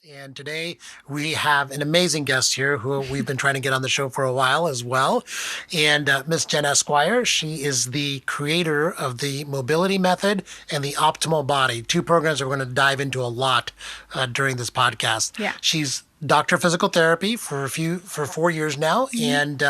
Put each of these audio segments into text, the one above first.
And today we have an amazing guest here who we've been trying to get on the show for a while as well. And Miss Jen Esquire, she is the creator of the Mobility Method and the Optimal Body, two programs that we're going to dive into a lot during this podcast. Yeah. She's doctor of physical therapy for 4 years now, and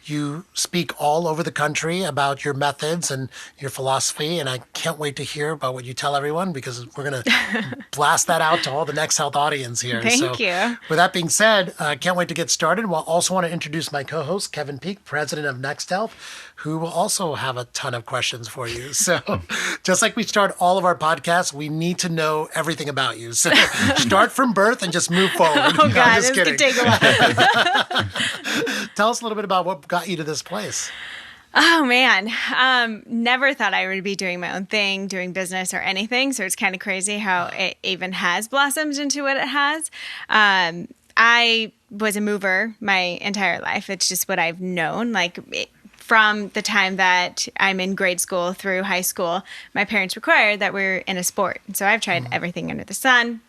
you speak all over the country about your methods and your philosophy. And I can't wait to hear about what you tell everyone because we're going to blast that out to all the Next Health audience here. Thank you. With that being said, I can't wait to get started. Well, also want to introduce my co-host, Kevin Peak, president of Next Health, who will also have a ton of questions for you. So just like we start all of our podcasts, we need to know everything about you. So start from birth and just move forward. Oh, God, this could take a while. Tell us a little bit about what got you to this place. Oh, man. Never thought I would be doing my own thing, doing business or anything. So it's kind of crazy how it even has blossomed into what it has. I was a mover my entire life. It's just what I've known. From the time that I'm in grade school through high school, my parents required that we're in a sport. So I've tried everything under the sun.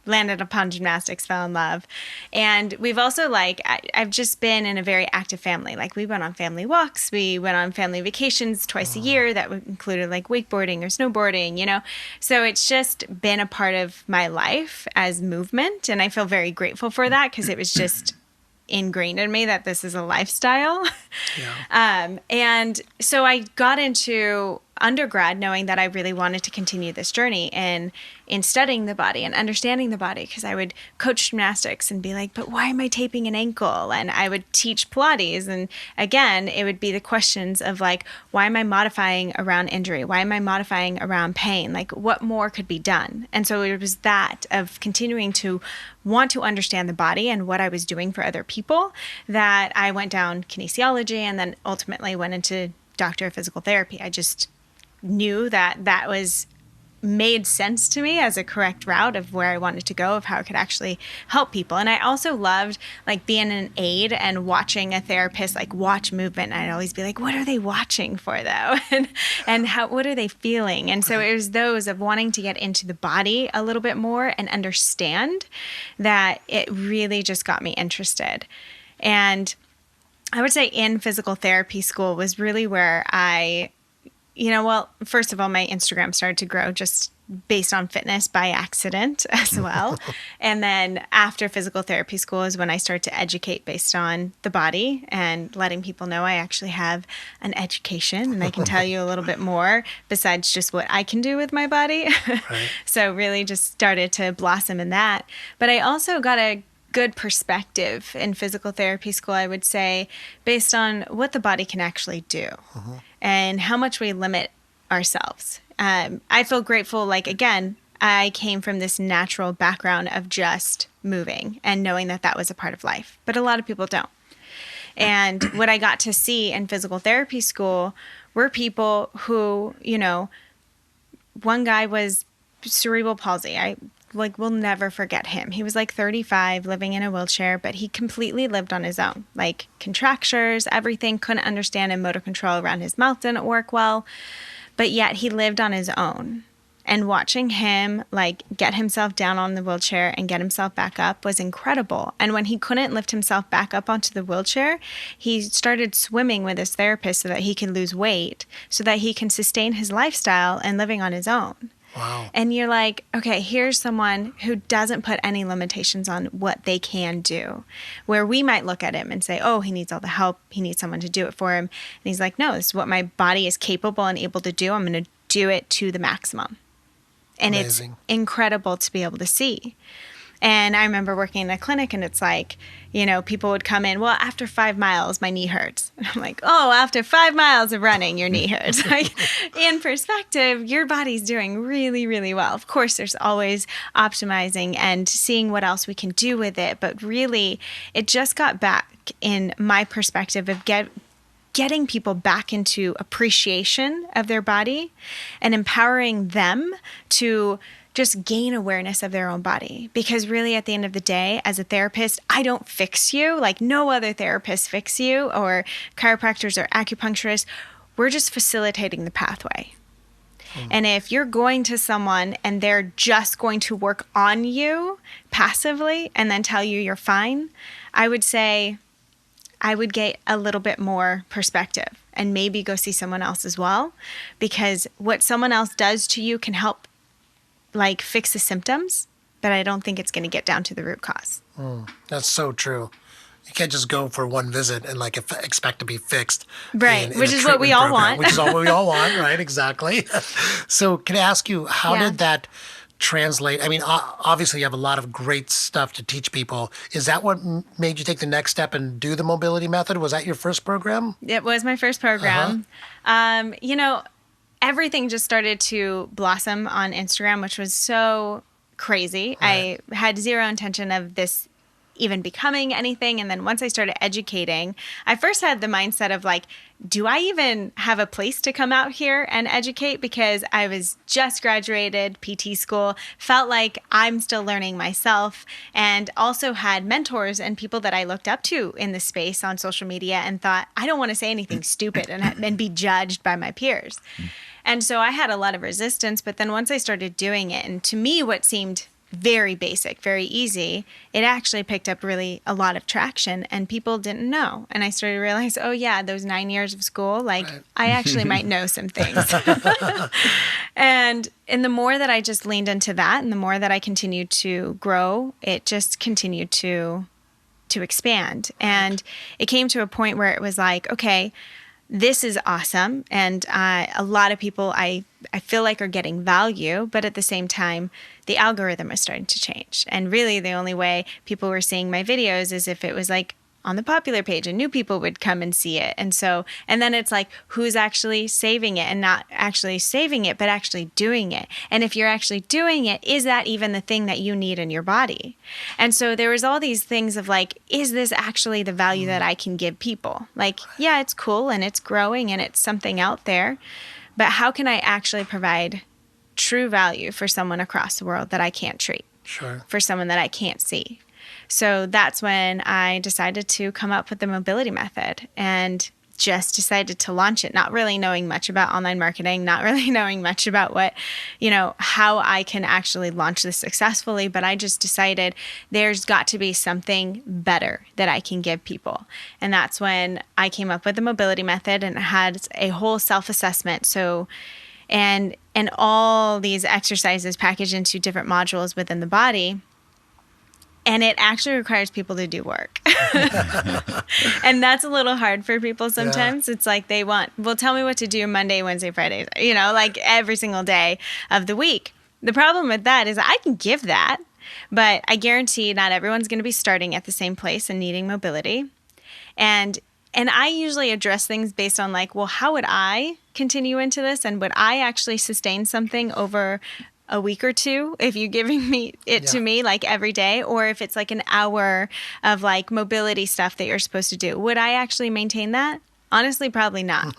Landed upon gymnastics, fell in love. And we've also I've just been in a very active family. We went on family walks. We went on family vacations twice a year that included wakeboarding or snowboarding, So it's just been a part of my life as movement. And I feel very grateful for that because it was just ingrained in me that this is a lifestyle. Yeah. And so I got into undergrad knowing that I really wanted to continue this journey in studying the body and understanding the body, because I would coach gymnastics and be like, but why am I taping an ankle? And I would teach Pilates. And again, it would be the questions of why am I modifying around injury? Why am I modifying around pain? What more could be done? And so it was that of continuing to want to understand the body and what I was doing for other people that I went down kinesiology and then ultimately went into doctor of physical therapy. I just knew that was made sense to me as a correct route of where I wanted to go, of how it could actually help people. And I also loved being an aide and watching a therapist watch movement. And I'd always be like, what are they watching for though? and what are they feeling? And so it was those of wanting to get into the body a little bit more and understand that it really just got me interested. And I would say in physical therapy school was really where first of all, my Instagram started to grow just based on fitness by accident as well. And then after physical therapy school is when I started to educate based on the body and letting people know I actually have an education and I can tell you a little bit more besides just what I can do with my body. Right. So really just started to blossom in that. But I also got a good perspective in physical therapy school, I would say, based on what the body can actually do and how much we limit ourselves. I feel grateful, again, I came from this natural background of just moving and knowing that was a part of life, but a lot of people don't. And what I got to see in physical therapy school were people who, one guy was cerebral palsy. I will never forget him. He was 35, living in a wheelchair, but he completely lived on his own. Contractures, everything, couldn't understand, and motor control around his mouth didn't work well. But yet he lived on his own. And watching him get himself down on the wheelchair and get himself back up was incredible. And when he couldn't lift himself back up onto the wheelchair, he started swimming with his therapist so that he could lose weight, so that he can sustain his lifestyle and living on his own. Wow. And you're like, okay, here's someone who doesn't put any limitations on what they can do, where we might look at him and say, oh, he needs all the help. He needs someone to do it for him. And he's like, no, this is what my body is capable and able to do. I'm going to do it to the maximum. And Amazing. It's incredible to be able to see. And I remember working in a clinic and it's people would come in, well, after 5 miles, my knee hurts. And I'm like, oh, after 5 miles of running, your knee hurts. In perspective, your body's doing really, really well. Of course, there's always optimizing and seeing what else we can do with it. But really, it just got back in my perspective of getting people back into appreciation of their body and empowering them to just gain awareness of their own body. Because really, at the end of the day, as a therapist, I don't fix you. No other therapist fix you, or chiropractors or acupuncturists. We're just facilitating the pathway. And if you're going to someone and they're just going to work on you passively and then tell you you're fine, I would say I would get a little bit more perspective and maybe go see someone else as well, because what someone else does to you can help like fix the symptoms, but I don't think it's going to get down to the root cause. That's so true. You can't just go for one visit and like expect to be fixed. Right, In which a is what we treatment all program, want. Which is what we all want, right? Exactly. So can I ask you, how Yeah. did that translate? I mean, obviously you have a lot of great stuff to teach people. Is that what made you take the next step and do the mobility method? Was that your first program? It was my first program. You know, everything just started to blossom on Instagram, which was so crazy. Right. I had zero intention of this even becoming anything. And then once I started educating, I first had the mindset of like, do I even have a place to come out here and educate? Because I was just graduated PT school, felt like I'm still learning myself, and also had mentors and people that I looked up to in the space on social media and thought, I don't want to say anything stupid and be judged by my peers. And so I had a lot of resistance, but then once I started doing it, and to me, what seemed very basic, very easy, it actually picked up really a lot of traction and people didn't know. And I started to realize, oh yeah, those 9 years of school, like I actually might know some things. And the more that I just leaned into that and the more that I continued to grow, it just continued to expand. And it came to a point where it was like, okay, this is awesome. And a lot of people I feel like are getting value, but at the same time, the algorithm is starting to change. And really the only way people were seeing my videos is if it was like on the popular page and new people would come and see it. And then it's like, who's actually saving it and not actually saving it, but actually doing it. And if you're actually doing it, is that even the thing that you need in your body? And so there was all these things of like, is this actually the value that I can give people? Like, yeah, it's cool and it's growing and it's something out there, but how can I actually provide true value for someone across the world that I can't treat? Sure. For someone that I can't see? So that's when I decided to come up with the mobility method and just decided to launch it, not really knowing much about online marketing, not really knowing much about how I can actually launch this successfully. But I just decided there's got to be something better that I can give people. And that's when I came up with the mobility method and had a whole self-assessment. So, and all these exercises packaged into different modules within the body. And it actually requires people to do work. And that's a little hard for people sometimes. Yeah. It's like well, tell me what to do Monday, Wednesday, Friday, like every single day of the week. The problem with that is I can give that, but I guarantee not everyone's going to be starting at the same place and needing mobility. And I usually address things based on like, well, how would I continue into this? And would I actually sustain something over a week or two if you're giving me it to me like every day, or if it's like an hour of like mobility stuff that you're supposed to do, would I actually maintain that? Honestly, probably not.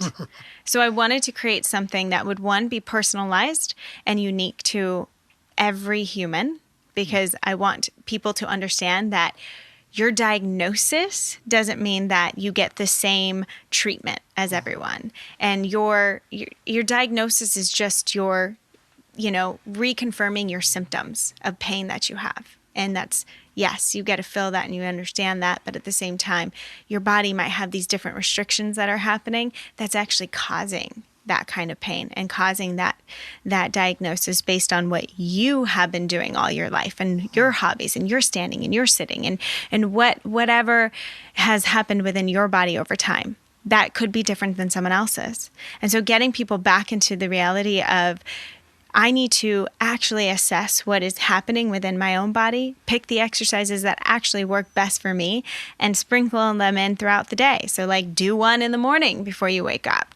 So I wanted to create something that would, one, be personalized and unique to every human, because I want people to understand that your diagnosis doesn't mean that you get the same treatment as everyone. And your diagnosis is just your reconfirming your symptoms of pain that you have. And that's, yes, you get to feel that and you understand that. But at the same time, your body might have these different restrictions that are happening that's actually causing that kind of pain and causing that diagnosis based on what you have been doing all your life and your hobbies and your standing and your sitting and whatever has happened within your body over time. That could be different than someone else's. And so getting people back into the reality of, I need to actually assess what is happening within my own body, pick the exercises that actually work best for me, and sprinkle them in throughout the day. So like do one in the morning before you wake up,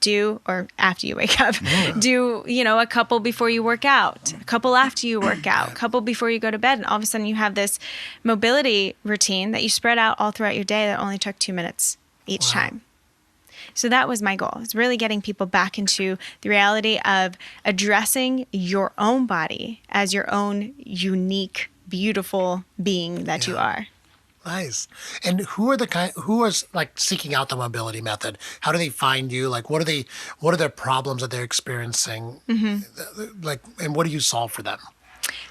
or after you wake up, do, a couple before you work out, a couple after you work out, a couple before you go to bed. And all of a sudden you have this mobility routine that you spread out all throughout your day that only took 2 minutes each time. So that was my goal. It's really getting people back into the reality of addressing your own body as your own unique, beautiful being that you are. Nice. And who is like seeking out the mobility method? How do they find you? Like, what are their problems that they're experiencing? Like, and what do you solve for them?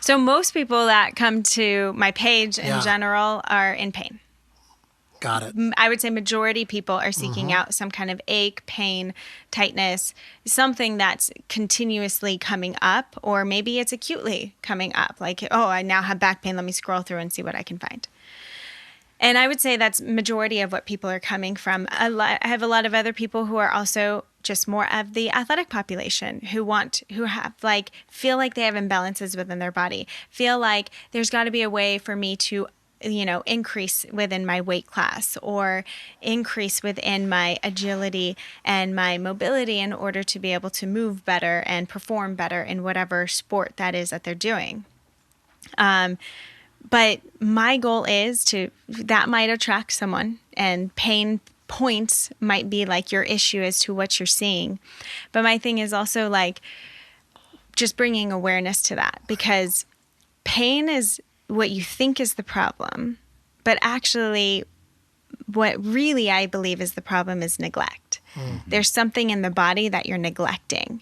So most people that come to my page in Yeah. general are in pain. Got it. I would say majority people are seeking out some kind of ache, pain, tightness, something that's continuously coming up, or maybe it's acutely coming up. Like, oh, I now have back pain. Let me scroll through and see what I can find. And I would say that's majority of what people are coming from. I have a lot of other people who are also just more of the athletic population who have like, feel like they have imbalances within their body, feel like there's got to be a way for me to, increase within my weight class or increase within my agility and my mobility in order to be able to move better and perform better in whatever sport that is that they're doing. But my goal is that might attract someone, and pain points might be like your issue as to what you're seeing. But my thing is also like just bringing awareness to that, because pain is what you think is the problem, but actually what really I believe is the problem is neglect. There's something in the body that you're neglecting,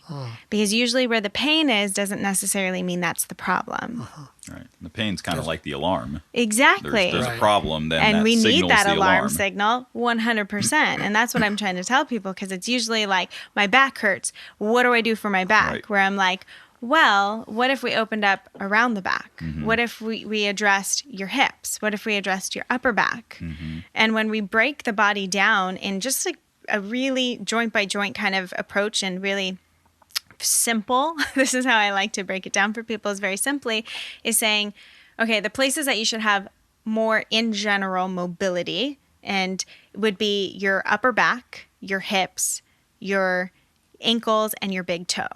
because usually where the pain is doesn't necessarily mean that's the problem. Right. The pain's kind of like the alarm. Exactly. There's Right. a problem, then And that we need signals that the alarm signal 100%. And that's what I'm trying to tell people, because it's usually like, my back hurts. What do I do for my back? Right. Where I'm like, well, what if we opened up around the back? What if we addressed your hips? What if we addressed your upper back? And when we break the body down in just like a really joint by joint kind of approach, and really simple, this is how I like to break it down for people, is very simply, is saying, okay, the places that you should have more in general mobility and would be your upper back, your hips, your ankles, and your big toe.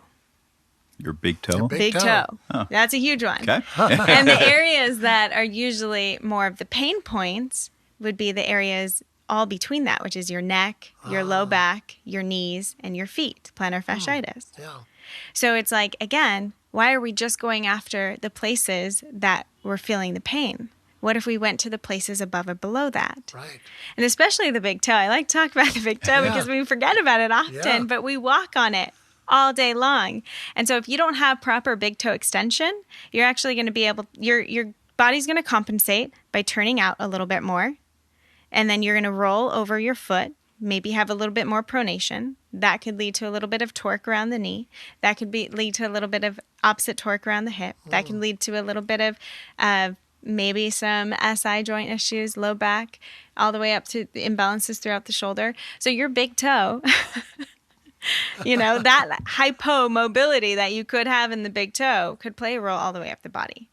Your big toe? big Big toe. toe. That's a huge one. Okay. And the areas that are usually more of the pain points would be the areas all between that, which is your neck, your low back, your knees, and your feet, plantar fasciitis. Yeah. So it's like, again, why are we just going after the places that we're feeling the pain? What if we went to the places above or below that? Right. And especially the big toe. I like to talk about the big toe because we forget about it often, Yeah. but we walk on it all day long. And so if you don't have proper big toe extension, you're actually going to be able, your body's going to compensate by turning out a little bit more. And then you're going to roll over your foot, maybe have a little bit more pronation. That could lead to a little bit of torque around the knee. That could lead to a little bit of opposite torque around the hip. That can lead to a little bit of maybe some SI joint issues, low back, all the way up to imbalances throughout the shoulder. So your big toe, that hypomobility that you could have in the big toe could play a role all the way up the body.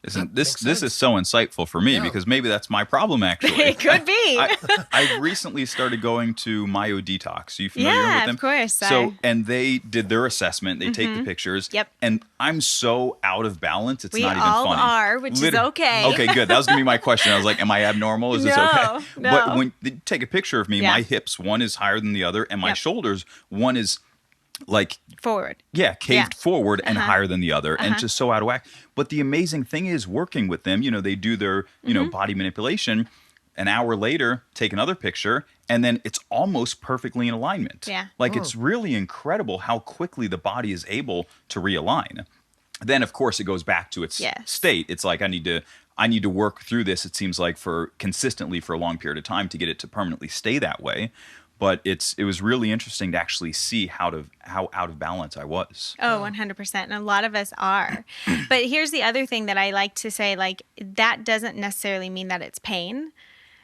This is so insightful for me, because maybe that's my problem, actually. It could be. I recently started going to Myo Detox. Are you familiar with them? Of course. And they did their assessment. They take the pictures. Yep. And I'm so out of balance. It's We not even all funny. are, which is okay. Okay, good. That was going to be my question. I was like, am I abnormal? Is this okay? No. But when they take a picture of me, Yeah. my hips, one is higher than the other, and my Yep. shoulders, one is like Forward. caved forward and Uh-huh. higher than the other, and just so out of whack. But the amazing thing is, working with them, they do their, body manipulation. An hour later, take another picture, and then it's almost perfectly in alignment. Yeah. Like, it's really incredible how quickly the body is able to realign. Then, of course, it goes back to its Yes. state. It's like, I need to work through this, it seems like, consistently for a long period of time to get it to permanently stay that way. But it was really interesting to actually see how out of balance I was. Oh, 100%. And a lot of us are. But here's the other thing that I like to say, like, that doesn't necessarily mean that it's pain.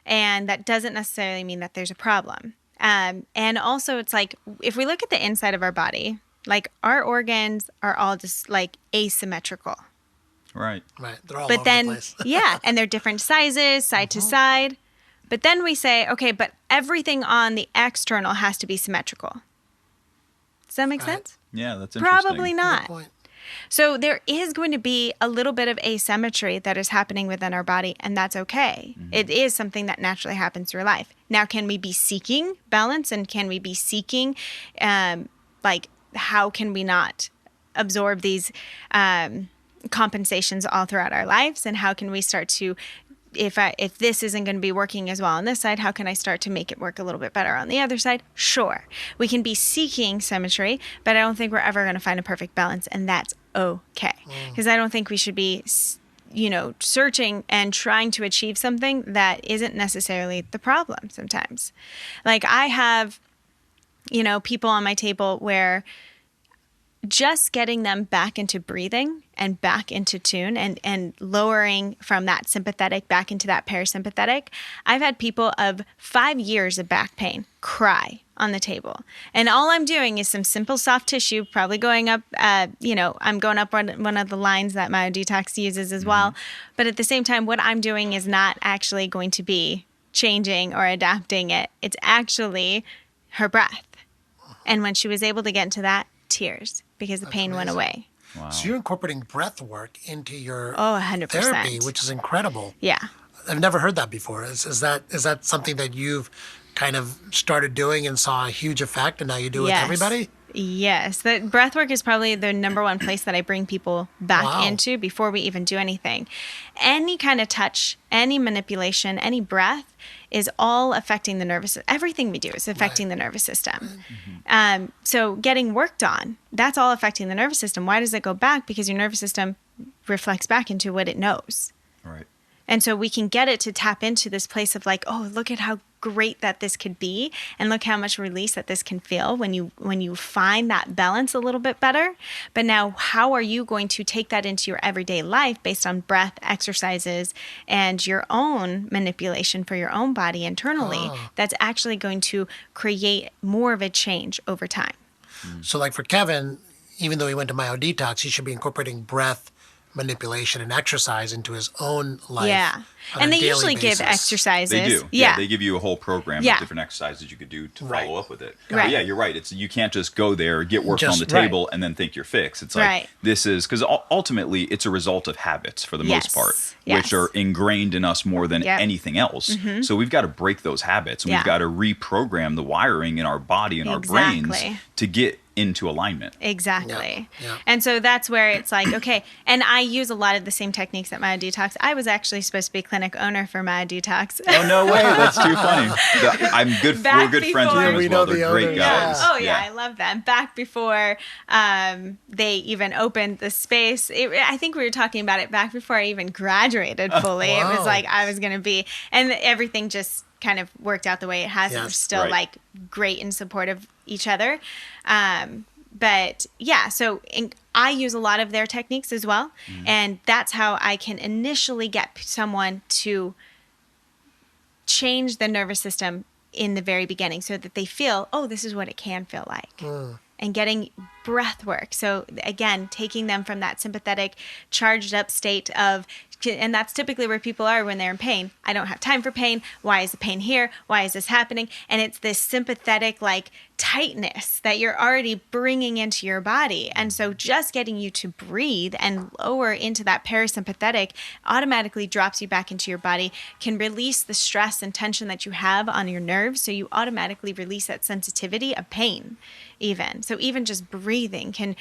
And that doesn't necessarily mean that there's a problem. And also, it's like, if we look at the inside of our body, like, our organs are all just like asymmetrical. Right. Right. They're all But over then, the place. yeah, and they're different sizes, side to side. But then we say, okay, but everything on the external has to be symmetrical. Does that make Right. sense? Yeah, that's interesting. Probably Good not. point. So there is going to be a little bit of asymmetry that is happening within our body, and that's okay. It is something that naturally happens through life. Now, can we be seeking balance, and can we be seeking, how can we not absorb these compensations all throughout our lives, and how can we start to if this isn't going to be working as well on this side, how can I start to make it work a little bit better on the other side? Sure. We can be seeking symmetry, but I don't think we're ever going to find a perfect balance, and that's okay. Because I don't think we should be, searching and trying to achieve something that isn't necessarily the problem sometimes. Like I have, people on my table where just getting them back into breathing and back into tune and lowering from that sympathetic back into that parasympathetic. I've had people of 5 years of back pain cry on the table. And all I'm doing is some simple soft tissue, probably going up, I'm going up one of the lines that MyoDetox uses as well. But at the same time, what I'm doing is not actually going to be changing or adapting it. It's actually her breath. And when she was able to get into that, tears, because the pain went away. Wow. So you're incorporating breath work into your 100%. therapy, which is incredible. Yeah. I've never heard that before. Is that something that you've kind of started doing and saw a huge effect, and now you do it with everybody? Yes. The breath work is probably the number one place that I bring people back into before we even do anything. Any kind of touch, any manipulation, any breath is all affecting the nervous system. Everything we do is affecting the nervous system. So getting worked on, that's all affecting the nervous system. Why does it go back? Because your nervous system reflects back into what it knows. Right. And so we can get it to tap into this place of like, oh, look at how great that this could be, and look how much release that this can feel when you find that balance a little bit better. But now, how are you going to take that into your everyday life based on breath, exercises, and your own manipulation for your own body internally? That's actually going to create more of a change over time. So like for Kevin, even though he went to MyoDetox, he should be incorporating breath, manipulation, and exercise into his own life. Yeah. On And a they daily usually basis. give exercises. They do. Yeah. They give you a whole program of different exercises you could do to follow up with it. Right. But yeah, you're right. You can't just go there, get work on the Right. table, and then think you're fixed. It's like this is because ultimately it's a result of habits for the most part, which are ingrained in us more than anything else. So we've got to break those habits, and we've got to reprogram the wiring in our body and our brains to get into alignment. Exactly. Yeah. And so that's where it's like, okay, and I use a lot of the same techniques at MyoDetox. I was actually supposed to be clinic owner for MyoDetox. Oh, no way. That's too funny. We're good friends with them as well. They're great guys. Oh, yeah, I love them. Back before they even opened the space. I think we were talking about it back before I even graduated fully. It was like I was going to be, and everything just kind of worked out the way it has. And we're still like great and supportive of each other. But yeah, so I use a lot of their techniques as well. And that's how I can initially get someone to change the nervous system in the very beginning so that they feel, oh, this is what it can feel like. And getting breath work. So again, taking them from that sympathetic, charged up state of, and that's typically where people are when they're in pain. I don't have time for pain. Why is the pain here? Why is this happening? And it's this sympathetic, like, tightness that you're already bringing into your body. And so just getting you to breathe and lower into that parasympathetic automatically drops you back into your body, can release the stress and tension that you have on your nerves. So you automatically release that sensitivity of pain even. So even just breathing can,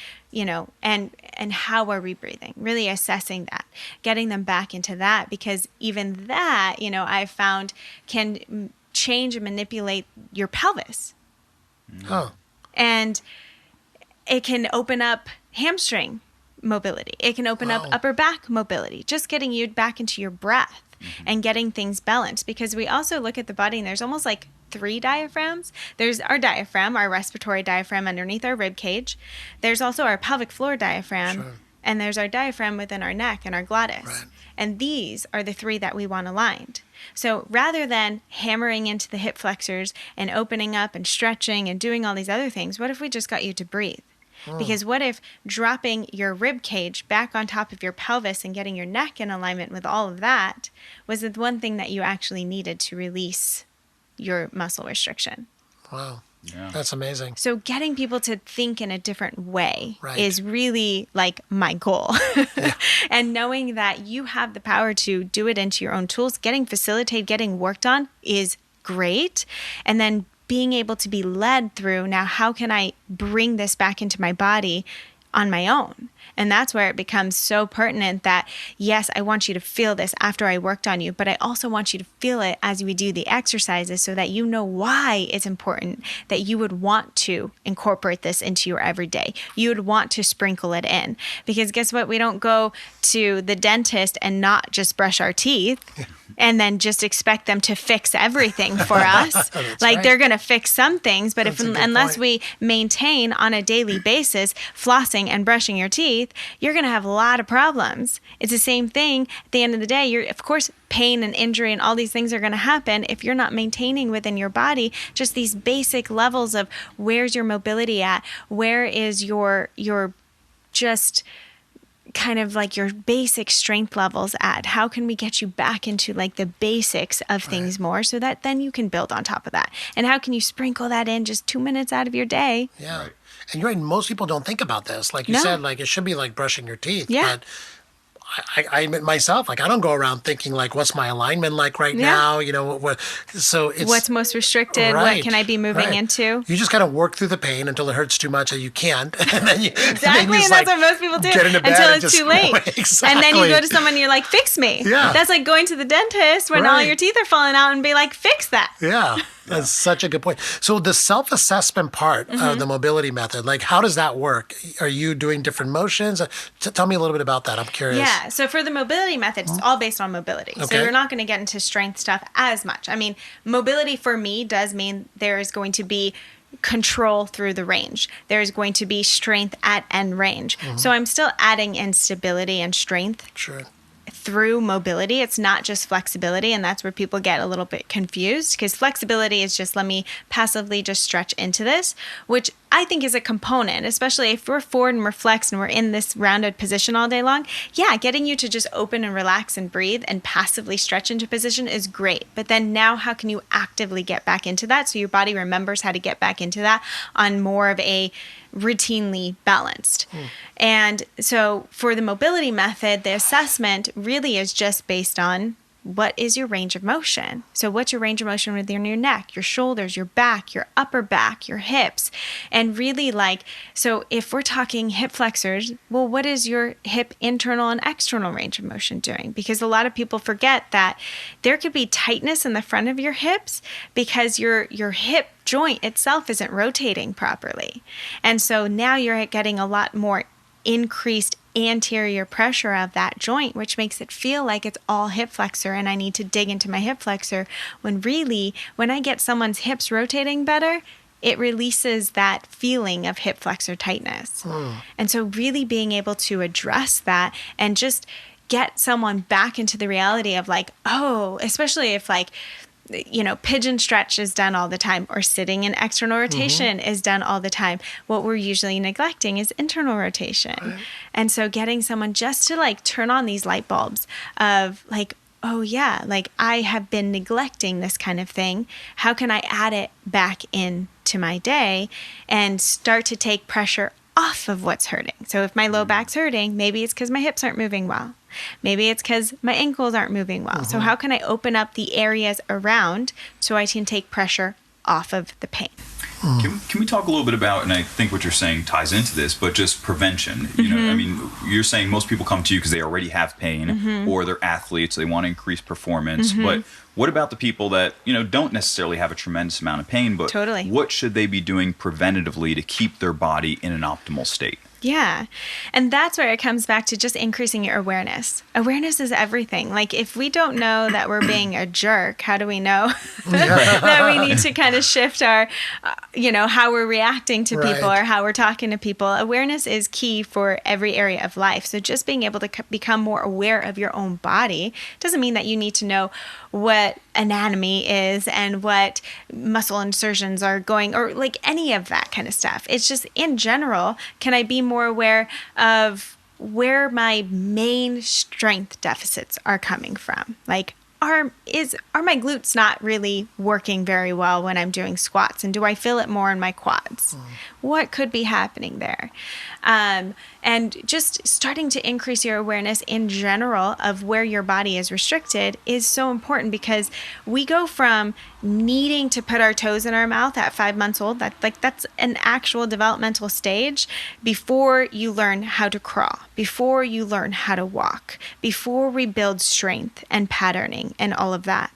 and how are we breathing? Really assessing that, getting them back into that, because even that, I've found can change and manipulate your pelvis. And it can open up hamstring mobility. It can open up upper back mobility, just getting you back into your breath and getting things balanced. Because we also look at the body and there's almost like 3 diaphragms. There's our diaphragm, our respiratory diaphragm underneath our rib cage. There's also our pelvic floor diaphragm. And there's our diaphragm within our neck and our glottis. And these are the 3 that we want aligned. So rather than hammering into the hip flexors and opening up and stretching and doing all these other things, what if we just got you to breathe? Because what if dropping your rib cage back on top of your pelvis and getting your neck in alignment with all of that was the one thing that you actually needed to release your muscle restriction? Wow. Yeah. That's amazing. So getting people to think in a different way is really like my goal. And knowing that you have the power to do it into your own tools, getting facilitated, getting worked on is great. And then being able to be led through, now how can I bring this back into my body on my own. And that's where it becomes so pertinent that, yes, I want you to feel this after I worked on you, but I also want you to feel it as we do the exercises so that you know why it's important that you would want to incorporate this into your everyday. You would want to sprinkle it in. Because guess what? We don't go to the dentist and not just brush our teeth. And then just expect them to fix everything for us. Like they're going to fix some things, but unless we maintain on a daily basis flossing and brushing your teeth, you're going to have a lot of problems. It's the same thing. At the end of the day, you're, of course, pain and injury and all these things are going to happen if you're not maintaining within your body just these basic levels of where's your mobility at, where is your just kind of like your basic strength levels at. How can we get you back into like the basics of things more so that then you can build on top of that? And how can you sprinkle that in just 2 minutes out of your day? Yeah. And you're right, most people don't think about this. Like you said, like it should be like brushing your teeth. Yeah. But I admit myself, like I don't go around thinking like, what's my alignment like right now? You know, so it's what's most restricted? Right, what can I be moving into? You just kind of work through the pain until it hurts too much that you can't, and then you exactly, and that's what most people do get into bed until it's just, too late. Exactly. And then you go to someone and you're like, "Fix me." Yeah, that's like going to the dentist when all your teeth are falling out and be like, "Fix that." Yeah. That's such a good point. So the self-assessment part of the mobility method, like how does that work? Are you doing different motions? Tell me a little bit about that. I'm curious. Yeah. So for the mobility method, it's all based on mobility. Okay. So you're not going to get into strength stuff as much. I mean, mobility for me does mean there is going to be control through the range. There's going to be strength at end range. So I'm still adding in stability and strength. Sure. Through mobility. It's not just flexibility, and that's where people get a little bit confused because flexibility is just let me passively just stretch into this, which I think is a component, especially if we're forward and we're flexed and we're in this rounded position all day long. Yeah, getting you to just open and relax and breathe and passively stretch into position is great. But then now how can you actively get back into that so your body remembers how to get back into that on more of a routinely balanced. And so for the mobility method, the assessment really is just based on what is your range of motion. So what's your range of motion within your neck, your shoulders, your back, your upper back, your hips, and really like, so if we're talking hip flexors, well, what is your hip internal and external range of motion doing? Because a lot of people forget that there could be tightness in the front of your hips because your hip joint itself isn't rotating properly. And so now you're getting a lot more increased anterior pressure of that joint, which makes it feel like it's all hip flexor and I need to dig into my hip flexor, when really, when I get someone's hips rotating better, it releases that feeling of hip flexor tightness. And so really being able to address that and just get someone back into the reality of like, oh, especially if like, you know, pigeon stretch is done all the time or sitting in external rotation is done all the time. What we're usually neglecting is internal rotation. Right. And so getting someone just to like turn on these light bulbs of like, oh yeah, like I have been neglecting this kind of thing. How can I add it back into my day and start to take pressure off of what's hurting? So if my low back's hurting, maybe it's because my hips aren't moving well. Maybe it's because my ankles aren't moving well. So how can I open up the areas around so I can take pressure off of the pain? Can we talk a little bit about, and I think what you're saying ties into this, but just prevention. You know, I mean, you're saying most people come to you because they already have pain or they're athletes, they want to increase performance. But what about the people that, you know, don't necessarily have a tremendous amount of pain, but what should they be doing preventatively to keep their body in an optimal state? Yeah. And that's where it comes back to just increasing your awareness. Awareness is everything. Like if we don't know that we're being a jerk, how do we know that we need to kind of shift our, you know, how we're reacting to people or how we're talking to people? Awareness is key for every area of life. So just being able to become more aware of your own body doesn't mean that you need to know what anatomy is and what muscle insertions are going or like any of that kind of stuff. It's just in general, can I be more aware of where my main strength deficits are coming from? Like, are my glutes not really working very well when I'm doing squats? And do I feel it more in my quads? What could be happening there? And just starting to increase your awareness in general of where your body is restricted is so important, because we go from needing to put our toes in our mouth at 5 months old. That's an actual developmental stage before you learn how to crawl, before you learn how to walk, before we build strength and patterning and all of that.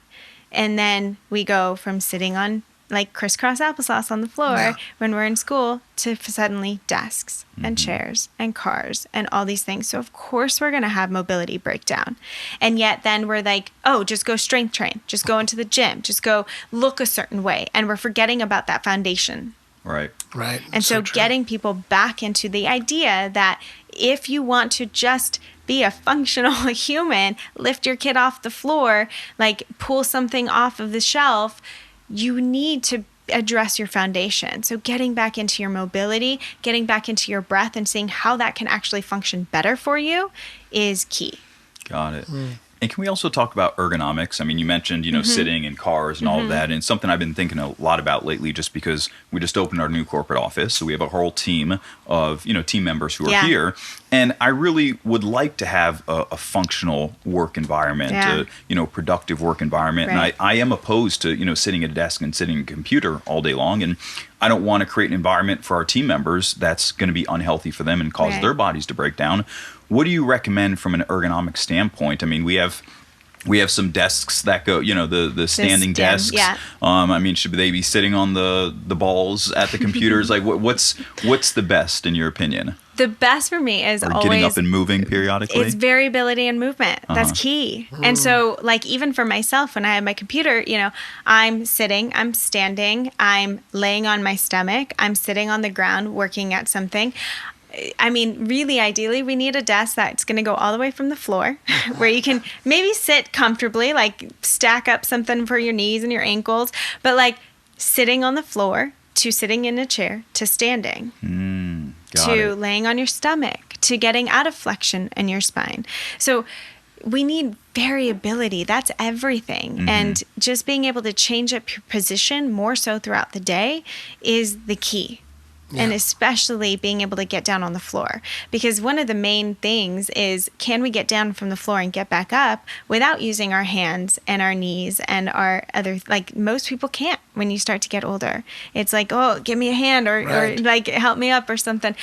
And then we go from sitting on like crisscross applesauce on the floor when we're in school to suddenly desks and chairs and cars and all these things. So of course we're going to have mobility breakdown. And yet then we're like, oh, just go strength train, just go into the gym, just go look a certain way. And we're forgetting about that foundation. Right. Right. And so getting people back into the idea that if you want to just be a functional human, lift your kid off the floor, like pull something off of the shelf, you need to address your foundation. So getting back into your mobility, getting back into your breath, and seeing how that can actually function better for you is key. Got it. And can we also talk about ergonomics? I mean, you mentioned, sitting in cars and all of that, and something I've been thinking a lot about lately, just because we just opened our new corporate office. So we have a whole team of, team members who are here. And I really would like to have a functional work environment, a productive work environment. Right. And I am opposed to, sitting at a desk and sitting at a computer all day long. And I don't want to create an environment for our team members that's going to be unhealthy for them and cause their bodies to break down. What do you recommend from an ergonomic standpoint? I mean, we have some desks that go, the standing desks. Yeah. I mean, should they be sitting on the balls at the computers? Like, what's the best in your opinion? The best for me is always getting up and moving periodically. It's variability and movement. That's key. And so, like, even for myself, when I have my computer, I'm sitting, I'm standing, I'm laying on my stomach, I'm sitting on the ground working at something. I mean, really, ideally, we need a desk that's going to go all the way from the floor, where you can maybe sit comfortably, like stack up something for your knees and your ankles, but like sitting on the floor to sitting in a chair to standing to laying on your stomach to getting out of flexion in your spine. So we need variability. That's everything. And just being able to change up your position more so throughout the day is the key. And especially being able to get down on the floor. Because one of the main things is, can we get down from the floor and get back up without using our hands and our knees and our other, like most people can't when you start to get older. It's like, oh, give me a hand or like help me up or something.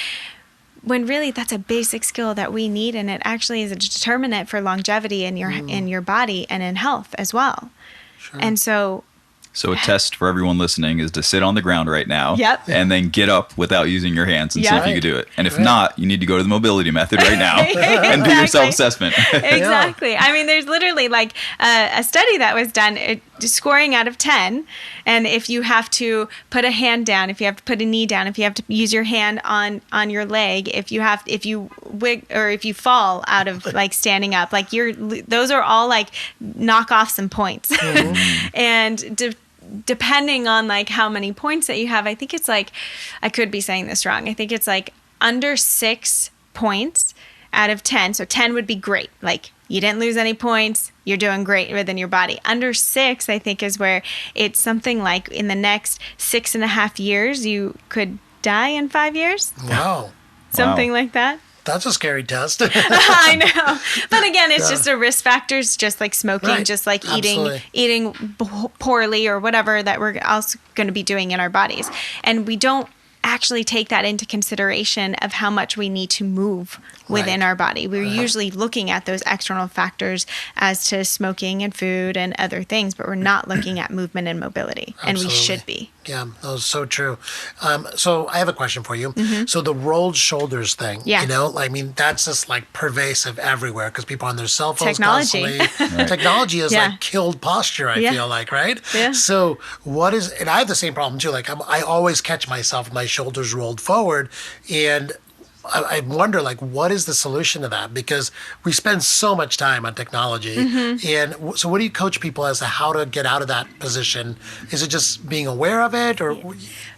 When really that's a basic skill that we need, and it actually is a determinant for longevity in your body and in health as well. Sure. And so a test for everyone listening is to sit on the ground right now and then get up without using your hands and see if you can do it. And if not, you need to go to the mobility method right now and do your self-assessment. Exactly. I mean, there's literally like a study that was done scoring out of 10. And if you have to put a hand down, if you have to put a knee down, if you have to use your hand on your leg, if you fall out of like standing up, like those are all like knock off some points. And depending on like how many points that you have, I think it's like, I could be saying this wrong. I think it's like under 6 points out of 10. So 10 would be great. Like you didn't lose any points. You're doing great within your body. Under 6, I think, is where it's something like in the next 6.5 years, you could die in 5 years. Wow. Something like that. That's a scary test. I know. But again, it's just a risk factors, just like smoking, just like eating poorly or whatever that we're also going to be doing in our bodies. And we don't actually take that into consideration of how much we need to move within our body. We're usually looking at those external factors as to smoking and food and other things, but we're not looking at movement and mobility. And we should be. Yeah, that was so true. So I have a question for you. So the rolled shoulders thing, I mean, that's just like pervasive everywhere because people are on their cell phones Technology. constantly. Technology has like killed posture, I feel like, right? Yeah. So and I have the same problem too. Like I always catch myself, my shoulders rolled forward, and I wonder, like, what is the solution to that? Because we spend so much time on technology. And so what do you coach people as to how to get out of that position? Is it just being aware of it, or?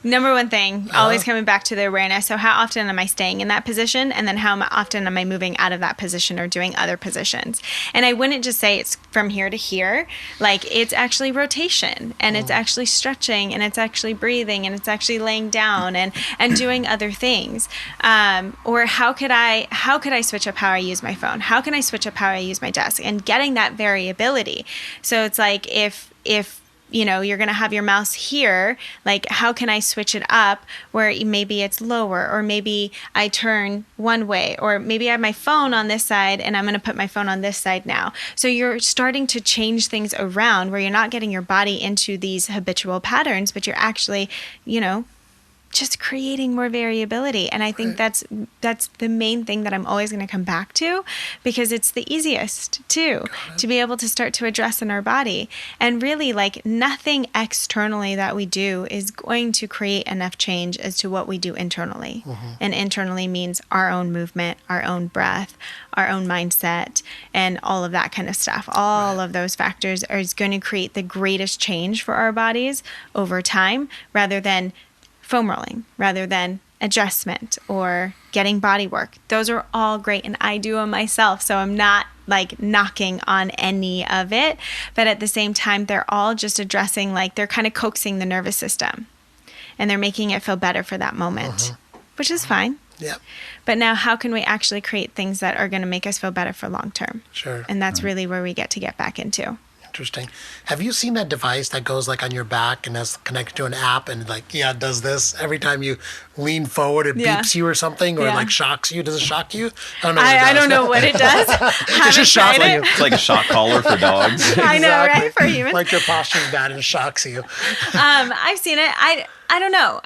Number one thing, always coming back to the awareness. So how often am I staying in that position? And then how often am I moving out of that position or doing other positions? And I wouldn't just say it's from here to here. Like, it's actually rotation, and it's actually stretching, and it's actually breathing, and it's actually laying down and doing other things. Or how could I switch up how I use my phone? How can I switch up how I use my desk? And getting that variability. So it's like, if you're going to have your mouse here, like, how can I switch it up where maybe it's lower, or maybe I turn one way, or maybe I have my phone on this side and I'm going to put my phone on this side now. So you're starting to change things around where you're not getting your body into these habitual patterns, but you're actually, just creating more variability. And I think that's the main thing that I'm always going to come back to, because it's the easiest too, to be able to start to address in our body. And really, like, nothing externally that we do is going to create enough change as to what we do internally. And internally means our own movement, our own breath, our own mindset, and all of that kind of stuff. All of those factors are going to create the greatest change for our bodies over time, rather than foam rolling, rather than adjustment or getting body work. Those are all great, and I do them myself, so I'm not like knocking on any of it, but at the same time, they're all just addressing, like, they're kind of coaxing the nervous system, and they're making it feel better for that moment, which is fine. Yeah. But now, how can we actually create things that are going to make us feel better for long term? Sure. And that's really where we get back into. Interesting. Have you seen that device that goes, like, on your back and is connected to an app, and, like, it does this every time you lean forward, it beeps you or something, or like shocks you? Does it shock you? I don't know. I don't know what it does. It just shocks you. It's like a shock collar for dogs. I know, right? For humans. Like, your posture's bad and it shocks you. I've seen it. I don't know.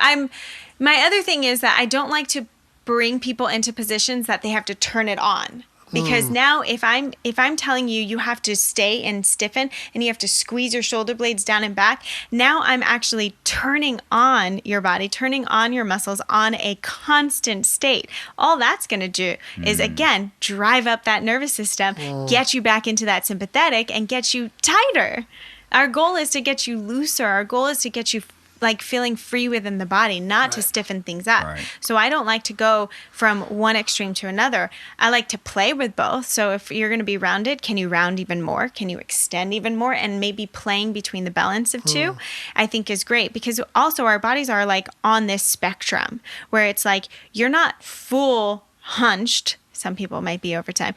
My other thing is that I don't like to bring people into positions that they have to turn it on. Because now if I'm telling you have to stay and stiffen, and you have to squeeze your shoulder blades down and back, now I'm actually turning on your body, turning on your muscles on a constant state. All that's going to do is, again, drive up that nervous system, get you back into that sympathetic, and get you tighter. Our goal is to get you looser. Our goal is to get you like feeling free within the body, not to stiffen things up. Right. So I don't like to go from one extreme to another. I like to play with both. So if you're going to be rounded, can you round even more? Can you extend even more? And maybe playing between the balance of two, I think is great, because also our bodies are like on this spectrum where it's like you're not full hunched. Some people might be over time,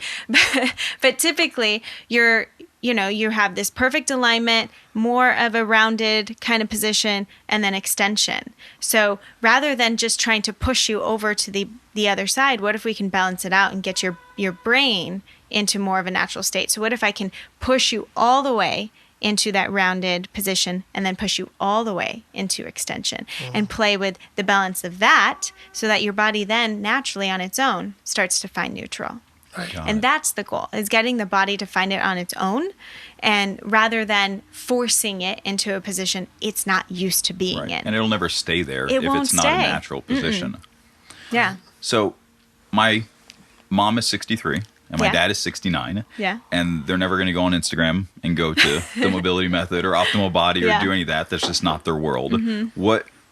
but typically you have this perfect alignment, more of a rounded kind of position, and then extension. So rather than just trying to push you over to the other side, what if we can balance it out and get your brain into more of a natural state? So what if I can push you all the way into that rounded position and then push you all the way into extension and play with the balance of that, so that your body then naturally on its own starts to find neutral. Right. And that's the goal, is getting the body to find it on its own, and rather than forcing it into a position it's not used to being in. And it'll never stay there It if won't it's not a stay. natural position. Yeah. So my mom is 63 and my Yeah. dad is 69. Yeah. And they're never going to go on Instagram and go to the mobility method or optimal body or Yeah. do any of that. That's just not their world.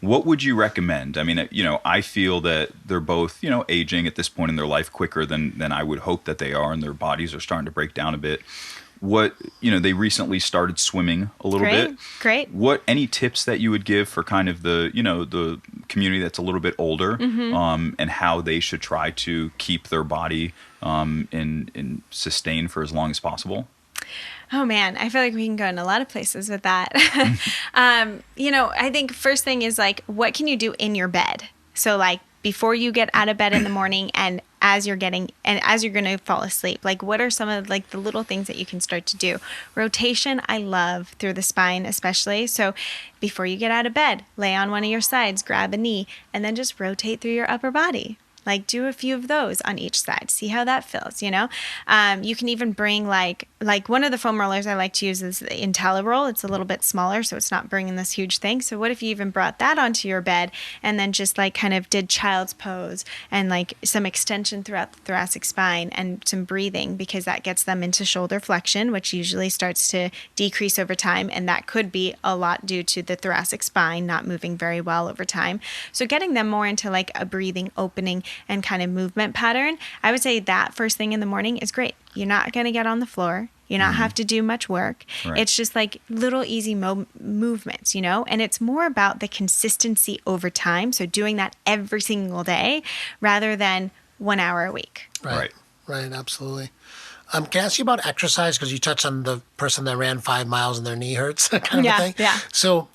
What would you recommend? I mean, I feel that they're both, aging at this point in their life quicker than I would hope that they are, and their bodies are starting to break down a bit. They recently started swimming a little bit. Great. Any tips that you would give for kind of the community that's a little bit older, and how they should try to keep their body in sustain for as long as possible? Oh man, I feel like we can go in a lot of places with that. I think first thing is like, what can you do in your bed? So like before you get out of bed in the morning and as you're going to fall asleep, like what are some of like the little things that you can start to do? Rotation, I love, through the spine especially. So before you get out of bed, lay on one of your sides, grab a knee, and then just rotate through your upper body. Like do a few of those on each side. See how that feels, you know? You can even bring like one of the foam rollers I like to use is the IntelliRoll. It's a little bit smaller, so it's not bringing this huge thing. So what if you even brought that onto your bed and then just like kind of did child's pose and like some extension throughout the thoracic spine and some breathing, because that gets them into shoulder flexion, which usually starts to decrease over time. And that could be a lot due to the thoracic spine not moving very well over time. So getting them more into like a breathing, opening, and kind of movement pattern, I would say that first thing in the morning is great. You're not going to get on the floor. You not have to do much work. Right. It's just like little easy movements, you know? And it's more about the consistency over time. So doing that every single day rather than 1 hour a week. Right. Right, absolutely. Can I ask you about exercise? Because you touched on the person that ran 5 miles and their knee hurts, kind of a thing. Yeah. So